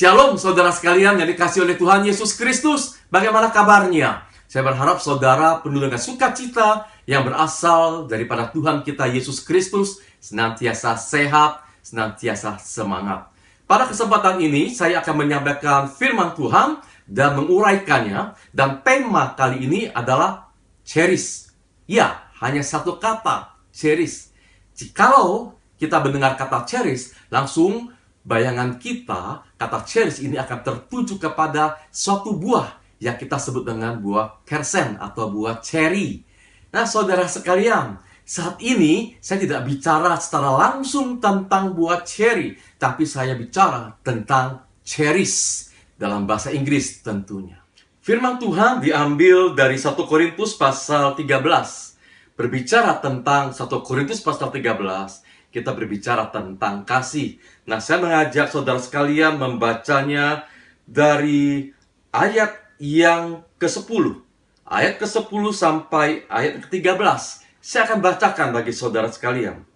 Shalom saudara sekalian yang dikasihi oleh Tuhan Yesus Kristus. Bagaimana kabarnya? Saya berharap saudara penuh dengan sukacita yang berasal daripada Tuhan kita Yesus Kristus, senantiasa sehat, senantiasa semangat. Pada kesempatan ini saya akan menyampaikan firman Tuhan dan menguraikannya, dan tema kali ini adalah cherish. Ya, hanya satu kata, cherish. Jikalau kita mendengar kata cherish, langsung bayangan kita, kata cherish ini akan tertuju kepada suatu buah yang kita sebut dengan buah kersen atau buah cherry. Nah, saudara sekalian, saat ini saya tidak bicara secara langsung tentang buah cherry, tapi saya bicara tentang cherish dalam bahasa Inggris tentunya. Firman Tuhan diambil dari 1 Korintus pasal 13. Berbicara tentang 1 Korintus pasal 13, kita berbicara tentang kasih. Nah, saya mengajak saudara sekalian membacanya dari ayat yang ke-10. Ayat ke-10 sampai ayat ke-13. Saya akan bacakan bagi saudara sekalian.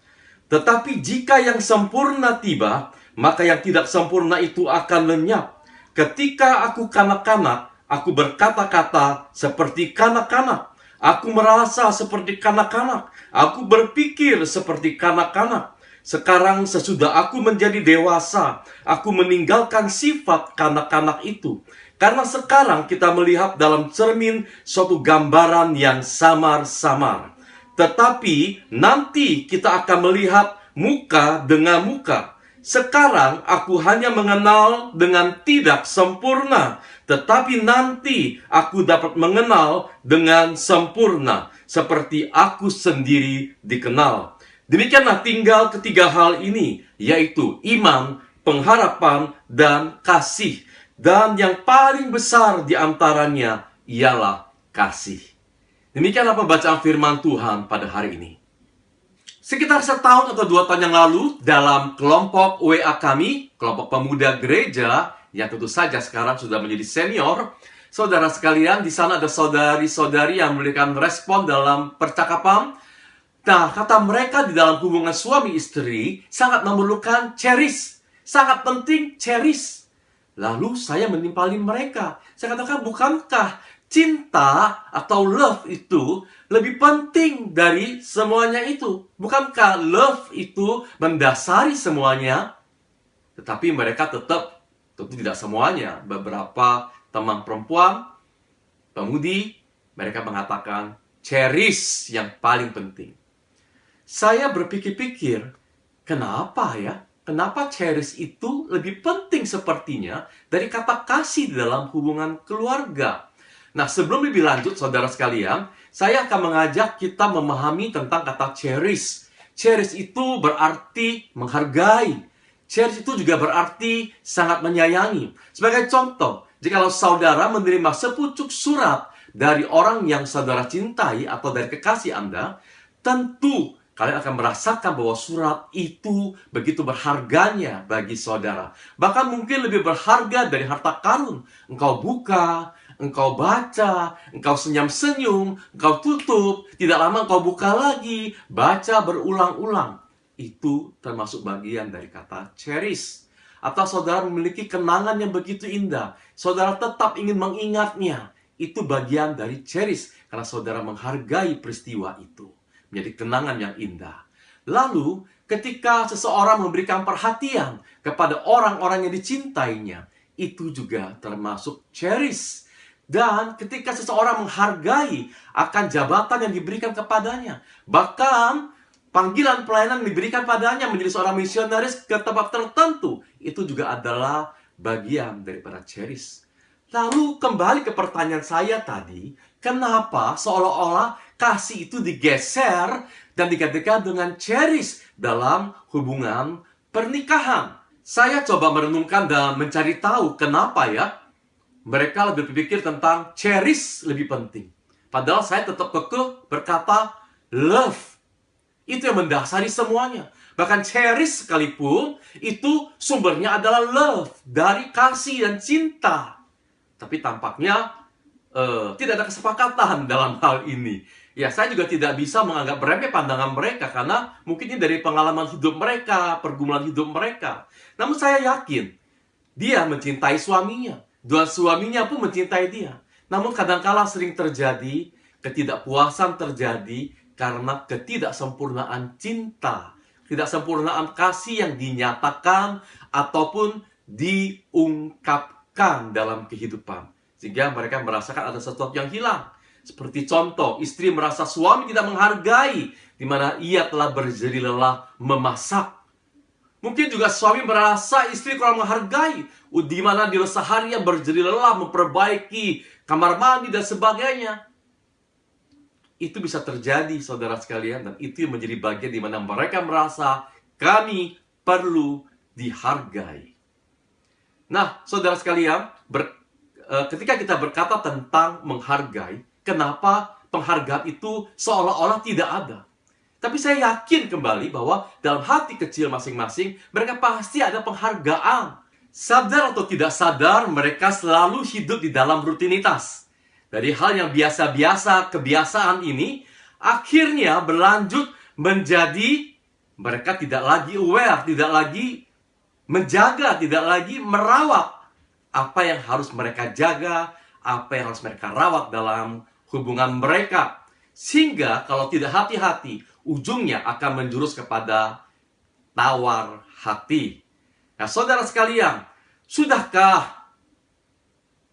Tetapi jika yang sempurna tiba, maka yang tidak sempurna itu akan lenyap. Ketika aku kanak-kanak, aku berkata-kata seperti kanak-kanak. Aku merasa seperti kanak-kanak. Aku berpikir seperti kanak-kanak. Sekarang sesudah aku menjadi dewasa, aku meninggalkan sifat kanak-kanak itu. Karena sekarang kita melihat dalam cermin suatu gambaran yang samar-samar. Tetapi nanti kita akan melihat muka dengan muka. Sekarang aku hanya mengenal dengan tidak sempurna, tetapi nanti aku dapat mengenal dengan sempurna, seperti aku sendiri dikenal. Demikianlah tinggal ketiga hal ini, yaitu iman, pengharapan, dan kasih. Dan yang paling besar di antaranya ialah kasih. Demikianlah pembacaan firman Tuhan pada hari ini. Sekitar setahun atau 2 tahun yang lalu, dalam kelompok WA kami, kelompok pemuda gereja, yang tentu saja sekarang sudah menjadi senior, saudara sekalian, di sana ada saudari-saudari yang memberikan respon dalam percakapan. Nah, kata mereka di dalam hubungan suami istri, sangat memerlukan cherish. Sangat penting cherish. Lalu saya menimpali mereka. Saya katakan, bukankah cinta atau love itu lebih penting dari semuanya itu? Bukankah love itu mendasari semuanya? Tetapi mereka tetap, tentu tidak semuanya, beberapa teman perempuan, pemudi, mereka mengatakan cherish yang paling penting. Saya berpikir-pikir, kenapa ya? Kenapa cherish itu lebih penting sepertinya dari kata kasih di dalam hubungan keluarga? Nah, sebelum lebih lanjut, saudara sekalian, saya akan mengajak kita memahami tentang kata cherish. Cherish itu berarti menghargai. Cherish itu juga berarti sangat menyayangi. Sebagai contoh, jikalau saudara menerima sepucuk surat dari orang yang saudara cintai atau dari kekasih Anda, tentu kalian akan merasakan bahwa surat itu begitu berharganya bagi saudara. Bahkan mungkin lebih berharga dari harta karun. Engkau buka, engkau baca, engkau senyum-senyum, engkau tutup, tidak lama engkau buka lagi, baca berulang-ulang. Itu termasuk bagian dari kata cherish. Atau saudara memiliki kenangan yang begitu indah, saudara tetap ingin mengingatnya. Itu bagian dari cherish, karena saudara menghargai peristiwa itu menjadi kenangan yang indah. Lalu, ketika seseorang memberikan perhatian kepada orang-orang yang dicintainya, itu juga termasuk cherish. Dan ketika seseorang menghargai akan jabatan yang diberikan kepadanya, bahkan panggilan pelayanan yang diberikan padanya menjadi seorang misionaris ke tempat tertentu, itu juga adalah bagian daripada cherish. Lalu kembali ke pertanyaan saya tadi, kenapa seolah-olah kasih itu digeser dan digantikan dengan cherish dalam hubungan pernikahan? Saya coba merenungkan dan mencari tahu kenapa ya mereka lebih berpikir tentang cherish lebih penting. Padahal saya tetap kekeh berkata love. Itu yang mendasari semuanya. Bahkan cherish sekalipun itu sumbernya adalah love, dari kasih dan cinta. Tapi tampaknya tidak ada kesepakatan dalam hal ini. Ya, saya juga tidak bisa menganggap remeh pandangan mereka, karena mungkin ini dari pengalaman hidup mereka, pergumulan hidup mereka. Namun saya yakin, Dia mencintai suaminya, dan suaminya pun mencintai dia. Namun kadangkala sering terjadi ketidakpuasan terjadi karena ketidaksempurnaan cinta, ketidaksempurnaan kasih yang dinyatakan ataupun diungkapkan dalam kehidupan. Sehingga mereka merasakan ada sesuatu yang hilang. Seperti contoh, istri merasa suami tidak menghargai, di mana ia telah berjeri lelah memasak. Mungkin juga suami merasa istri kurang menghargai, di mana dia seharian berjeri lelah memperbaiki kamar mandi dan sebagainya. Itu bisa terjadi, saudara sekalian, dan itu yang menjadi bagian di mana mereka merasa kami perlu dihargai. Nah, saudara sekalian, ketika kita berkata tentang menghargai, kenapa penghargaan itu seolah-olah tidak ada? Tapi saya yakin kembali bahwa dalam hati kecil masing-masing, mereka pasti ada penghargaan. Sadar atau tidak sadar, mereka selalu hidup di dalam rutinitas. Dari hal yang biasa-biasa, kebiasaan ini, akhirnya berlanjut menjadi mereka tidak lagi aware, tidak lagi menjaga, tidak lagi merawat apa yang harus mereka jaga, apa yang harus mereka rawat dalam hubungan mereka. Sehingga kalau tidak hati-hati, ujungnya akan menjurus kepada tawar hati. Nah, saudara sekalian, sudahkah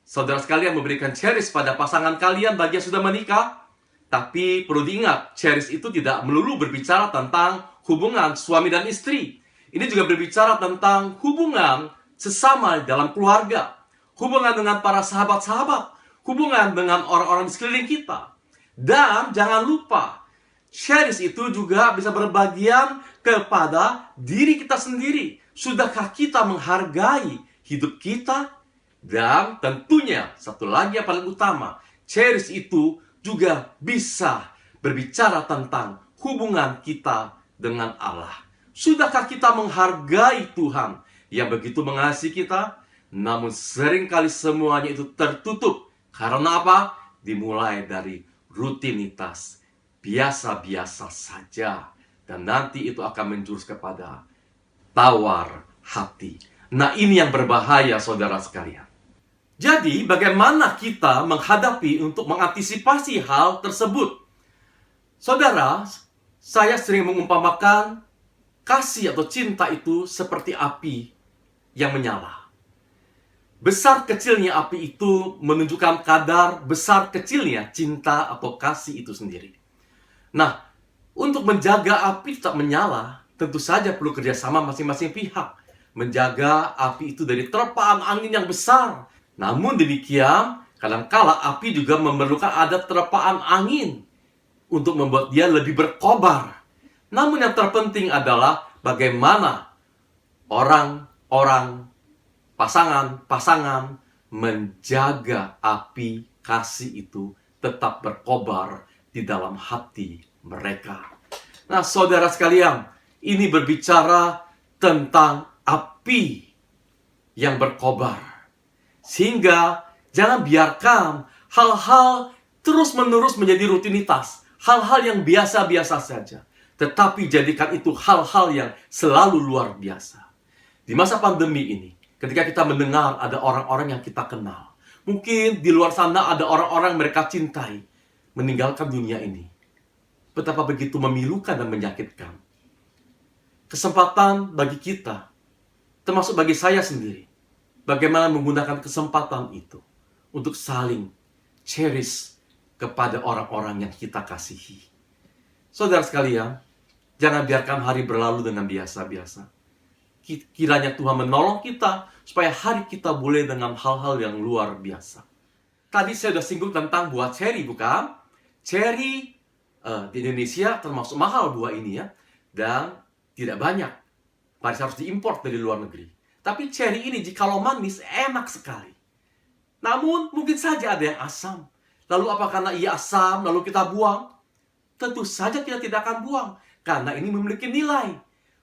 saudara sekalian memberikan cherish pada pasangan kalian bagi yang sudah menikah? Tapi perlu diingat, cherish itu tidak melulu berbicara tentang hubungan suami dan istri. Ini juga berbicara tentang hubungan sesama dalam keluarga, hubungan dengan para sahabat-sahabat, hubungan dengan orang-orang di sekeliling kita. Dan jangan lupa, cherish itu juga bisa berbagian kepada diri kita sendiri. Sudahkah kita menghargai hidup kita? Dan tentunya, satu lagi yang paling utama, cherish itu juga bisa berbicara tentang hubungan kita dengan Allah. Sudahkah kita menghargai Tuhan yang begitu mengasihi kita? Namun seringkali semuanya itu tertutup. Karena apa? Dimulai dari rutinitas, biasa-biasa saja. Dan nanti itu akan menjurus kepada tawar hati. Nah, ini yang berbahaya, saudara sekalian. Jadi, bagaimana kita menghadapi untuk mengantisipasi hal tersebut? Saudara, saya sering mengumpamakan kasih atau cinta itu seperti api yang menyala. Besar kecilnya api itu menunjukkan kadar besar kecilnya cinta atau kasih itu sendiri. Nah, untuk menjaga api tetap menyala, tentu saja perlu kerjasama masing-masing pihak. Menjaga api itu dari terpaan angin yang besar. Namun demikian, kadangkala api juga memerlukan ada terpaan angin untuk membuat dia lebih berkobar. Namun yang terpenting adalah bagaimana orang-orang, pasangan-pasangan menjaga api kasih itu tetap berkobar di dalam hati mereka. Nah, saudara sekalian, ini berbicara tentang api yang berkobar. Sehingga jangan biarkan hal-hal terus-menerus menjadi rutinitas. Hal-hal yang biasa-biasa saja. Tetapi jadikan itu hal-hal yang selalu luar biasa. Di masa pandemi ini, ketika kita mendengar ada orang-orang yang kita kenal, mungkin di luar sana ada orang-orang mereka cintai, meninggalkan dunia ini. Betapa begitu memilukan dan menyakitkan. Kesempatan bagi kita, termasuk bagi saya sendiri, bagaimana menggunakan kesempatan itu untuk saling cherish kepada orang-orang yang kita kasihi. Saudara sekalian, jangan biarkan hari berlalu dengan biasa-biasa. Kiranya Tuhan menolong kita supaya hari kita boleh dengan hal-hal yang luar biasa. Tadi saya sudah singgung tentang buah ceri, bukan? Ceri di Indonesia termasuk mahal buah ini ya. Dan tidak banyak. Harus diimpor dari luar negeri. Tapi ceri ini jikalau manis enak sekali. Namun mungkin saja ada yang asam. Lalu apa karena ia asam lalu kita buang? Tentu saja kita tidak akan buang. Karena ini memiliki nilai.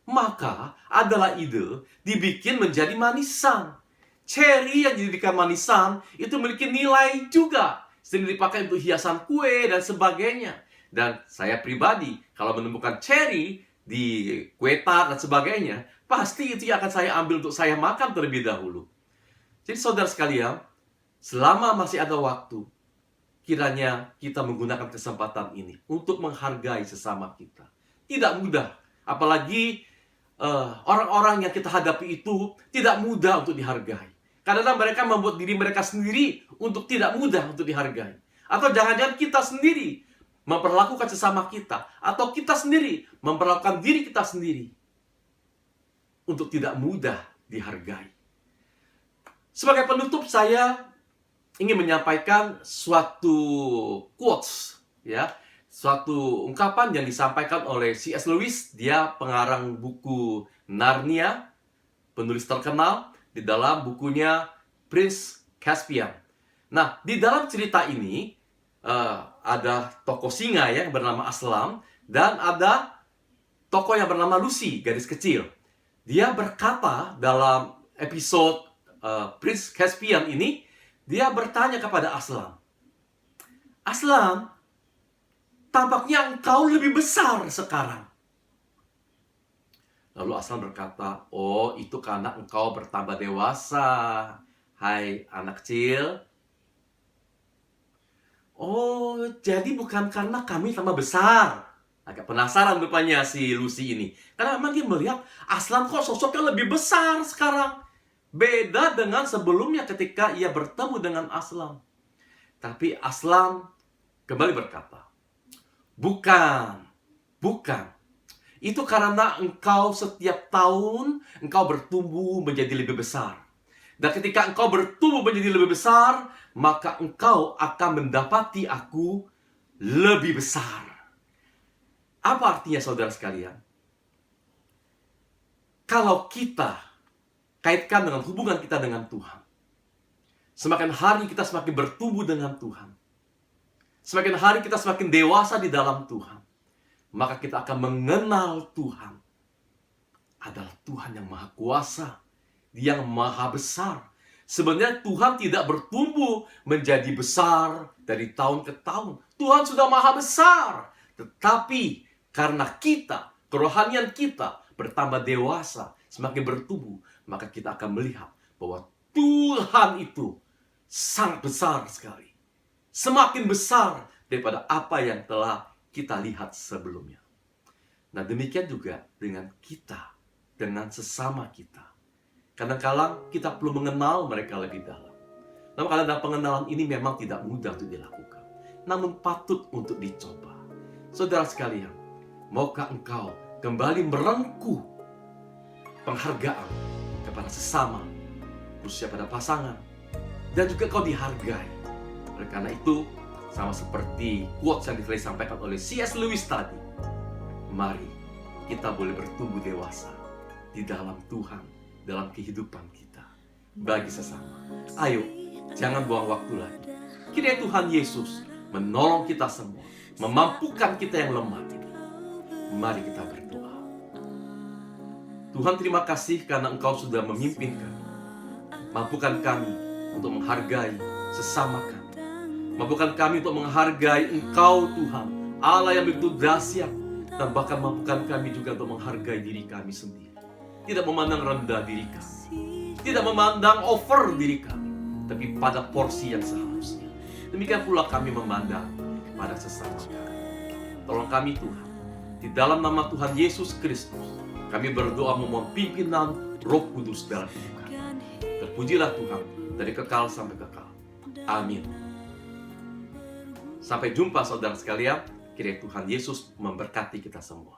Maka adalah ide dibikin menjadi manisan. Ceri yang dijadikan manisan itu memiliki nilai juga. Sering dipakai untuk hiasan kue dan sebagainya. Dan saya pribadi kalau menemukan ceri di kue tart dan sebagainya, pasti itu yang akan saya ambil untuk saya makan terlebih dahulu. Jadi saudara sekalian, selama masih ada waktu, kiranya kita menggunakan kesempatan ini untuk menghargai sesama kita. Tidak mudah, apalagi orang-orang yang kita hadapi itu tidak mudah untuk dihargai. Kadang-kadang mereka membuat diri mereka sendiri untuk tidak mudah untuk dihargai. Atau jangan-jangan kita sendiri memperlakukan sesama kita, atau kita sendiri memperlakukan diri kita sendiri untuk tidak mudah dihargai. Sebagai penutup, saya ingin menyampaikan suatu quotes, ya, suatu ungkapan yang disampaikan oleh C.S. Lewis. Dia pengarang buku Narnia, penulis terkenal di dalam bukunya Prince Caspian. Nah, di dalam cerita ini ada tokoh singa yang bernama Aslan, dan ada tokoh yang bernama Lucy, gadis kecil. Dia berkata dalam episode Prince Caspian ini, dia bertanya kepada Aslan, "Aslan, tampaknya engkau lebih besar sekarang." Lalu Aslan berkata, "Oh, itu karena engkau bertambah dewasa, hai anak kecil." "Oh, jadi bukan karena kami tambah besar." Agak penasaran rupanya si Lucy ini. Karena memang dia melihat Aslan kok sosoknya lebih besar sekarang. Beda dengan sebelumnya ketika ia bertemu dengan Aslan. Tapi Aslan kembali berkata, Bukan. Itu karena engkau setiap tahun, engkau bertumbuh menjadi lebih besar. Dan ketika engkau bertumbuh menjadi lebih besar, maka engkau akan mendapati aku lebih besar." Apa artinya saudara sekalian? Kalau kita kaitkan dengan hubungan kita dengan Tuhan, semakin hari kita semakin bertumbuh dengan Tuhan, semakin hari kita semakin dewasa di dalam Tuhan, maka kita akan mengenal Tuhan adalah Tuhan yang maha kuasa, yang maha besar. Sebenarnya Tuhan tidak bertumbuh menjadi besar dari tahun ke tahun. Tuhan sudah maha besar. Tetapi karena kita, kerohanian kita bertambah dewasa, semakin bertumbuh, maka kita akan melihat bahwa Tuhan itu sangat besar sekali. Semakin besar daripada apa yang telah kita lihat sebelumnya. Nah, demikian juga dengan kita, dengan sesama kita. Kadang-kadang kita perlu mengenal mereka lebih dalam. Namun kadang-kadang pengenalan ini memang tidak mudah untuk dilakukan, namun patut untuk dicoba. Saudara sekalian, maukah engkau kembali merengkuh penghargaan kepada sesama, khususnya pada pasangan, dan juga kau dihargai. Oleh karena itu, sama seperti quotes yang disampaikan oleh C.S. Lewis tadi, mari kita boleh bertumbuh dewasa di dalam Tuhan, dalam kehidupan kita bagi sesama. Ayo, jangan buang waktu lagi. Kiranya Tuhan Yesus menolong kita semua, memampukan kita yang lemah ini. Mari kita berdoa. Tuhan, terima kasih karena Engkau sudah memimpin kami. Mampukan kami untuk menghargai sesama kami. Mampukan kami untuk menghargai Engkau, Tuhan, Allah yang begitu dahsyat. Dan bahkan mampukan kami juga untuk menghargai diri kami sendiri. Tidak memandang rendah diri kami, tidak memandang over diri kami, tapi pada porsi yang seharusnya. Demikian pula kami memandang pada sesama kami. Tolong kami Tuhan, di dalam nama Tuhan Yesus Kristus, kami berdoa memohon pimpinan Roh Kudus dalam hidup kami. Terpujilah Tuhan dari kekal sampai kekal. Amin. Sampai jumpa saudara sekalian. Kiranya Tuhan Yesus memberkati kita semua.